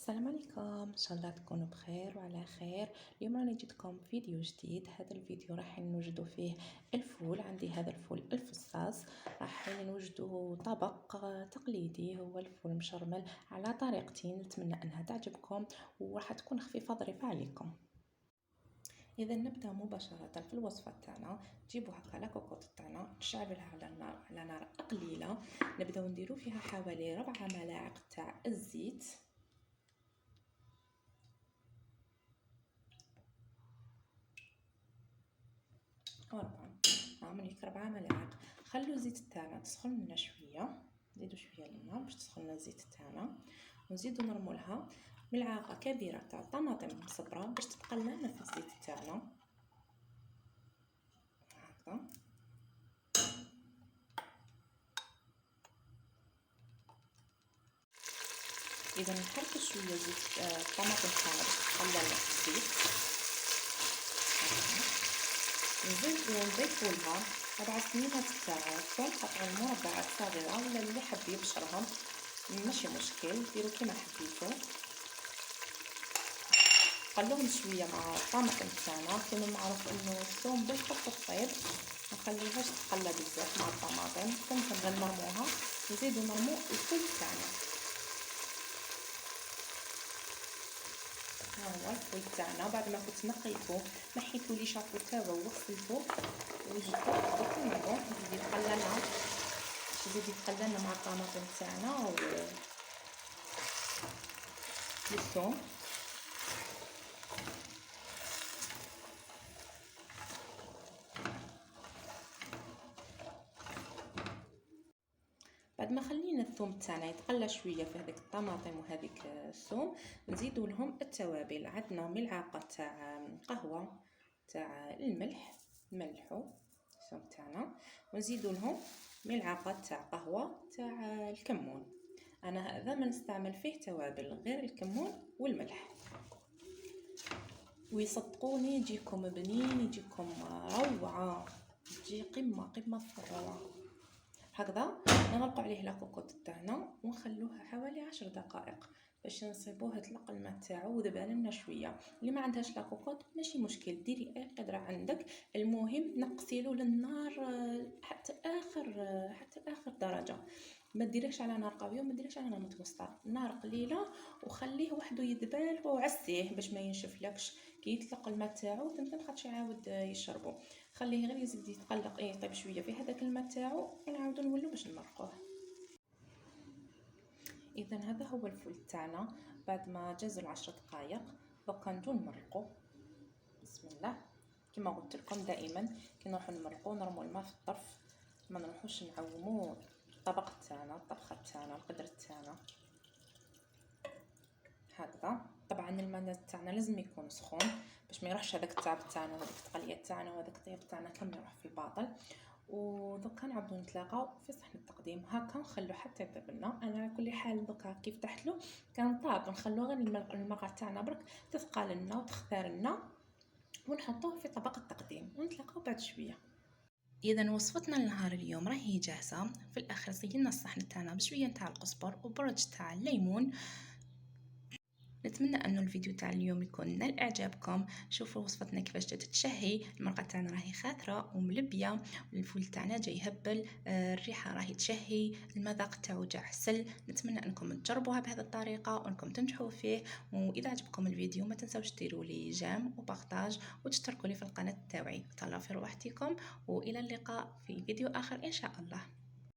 السلام عليكم، ان شاء الله تكونوا بخير وعلى خير. اليوم راني جيتكم فيديو جديد. هذا الفيديو راح نوجدوا فيه الفول. عندي هذا الفول الفصاص. راح نوجدوا طبق تقليدي، هو الفول مشرمل على طريقتي. نتمنى انها تعجبكم وراح تكون خفيفه ظريفه عليكم. اذا نبدا مباشره في الوصفه تاعنا. نجيبوا هكا لا كوكوط تاعنا، نشعلها على نار قليله. نبداو نديروا فيها حوالي 4 ملاعق تاع الزيت. هامليك 4 ملاعق. خلوا الزيت تاعنا تسخن لنا شويه، نزيدوا شويه الماء باش تسخن لنا الزيت تاعنا، ونزيدوا نرموا لها ملعقه كبيره تاع طماطم مصبره باش تبقى لنا في الزيت تاعنا هكذا. اذا نحرك شويه زيت الطماطم تاعنا باش تبقى لنا في الزيت. نضيفوا لها 4 سنينات تاع ثوم قطع مربعات صغيره، ولا اللي حاب يبشرهم ماشي مشكل، ديروا كيما حبيتوا. خلوهم شويه مع الطماطم تاعنا. كما معروف انه الثوم بالخف الطيب، ما نخليوهاش تقلى بزاف مع الطماطم. ثم نرموها، نزيدوا نرمو الفول تاعنا. ها هو الفول تاعنا. بعد ما كنت نقيتو نحيتو لي شابو تاعو وغسلتو وجدتو نرموه. يزيد يتقلى مع الطماطم تاعنا والثوم. بعد ما خلينا الثوم تاعنا يتقلى شويه في هذيك الطماطم وهذيك الثوم، نزيدوا لهم التوابل. عندنا ملعقه تاع قهوه تاع الملح، نملحوا الثوم تاعنا، ونزيدوا لهم ملعقه تاع قهوه تاع الكمون. انا هذا ما نستعمل فيه توابل غير الكمون والملح، ويصدقوني يجيكم بنين، يجيكم روعه، تجي قمه في الروعه. هكذا نغلقوا عليه لاكوكوط تاعنا ونخلوها حوالي 10 دقائق باش نصيبوه يطلق الماء تاعو وذبان لنا شويه. اللي ما عندهاش لاكوكوط ماشي مشكل، ديري اي قدره عندك، المهم نقصيلو للنار حتى اخر درجه. ما ديريش على نار قويه وما ديريش على نار متوسطه، نار قليله، وخليه وحده يذبال وعسيه باش ما ينشفلكش. كي يطلق الماء تاعو ما تبقاش يعاود يشربو، خليه غير يزيد يتقلق يطيب شويه في هذاك الماء تاعو، ونعاودو نولو باش نمرقوه. اذا هذا هو الفول تاعنا بعد ما جاز 10 دقائق. دوكا نجو نمرقو. بسم الله. كما قلت لكم دائما كي نروحو نمرقو نرمو الماء في الطرف، ما نروحوش نعومو الطبق تاعنا، الطبخه تاعنا، القدر تاعنا هكذا. طبعا الماء تاعنا لازم يكون سخون باش ما يروحش هذاك التعب تاعنا وهذيك التقليه تاعنا وهذاك الطياب تاعنا كامل يروح في الباطل. ودوكا نعاودو نتلاقاو في صحن التقديم. هكا نخلو حتى يطيب لنا. انا على كل حال دوكا كي فتحت له كان طاب، نخلو غير المرقه تاعنا برك تثقل لنا وتختار لنا، ونحطوه في طبق التقديم ونتلاقاو بعد شويه. اذا وصفتنا لنهار اليوم راهي جاهزه. في الاخر زينا الصحن تاعنا بشويه تاع القزبر وبرج تاع الليمون. نتمنى انه الفيديو تاع اليوم يكون نال اعجابكم. شوفوا وصفتنا كيفاش جات تشهي. المرقه تاعنا راهي خاثره وملبيه، الفول تاعنا جاي يهبل، الريحه راهي تشهي، المذاق تاعو جا عسل. نتمنى انكم تجربوها بهذه الطريقه وانكم تنجحوا فيه. واذا عجبكم الفيديو ما تنسوش ديروا لي جيم وبارطاج وتشتركوا لي في القناه تاعي. تهلاو في روحتكم، والى اللقاء في فيديو اخر ان شاء الله.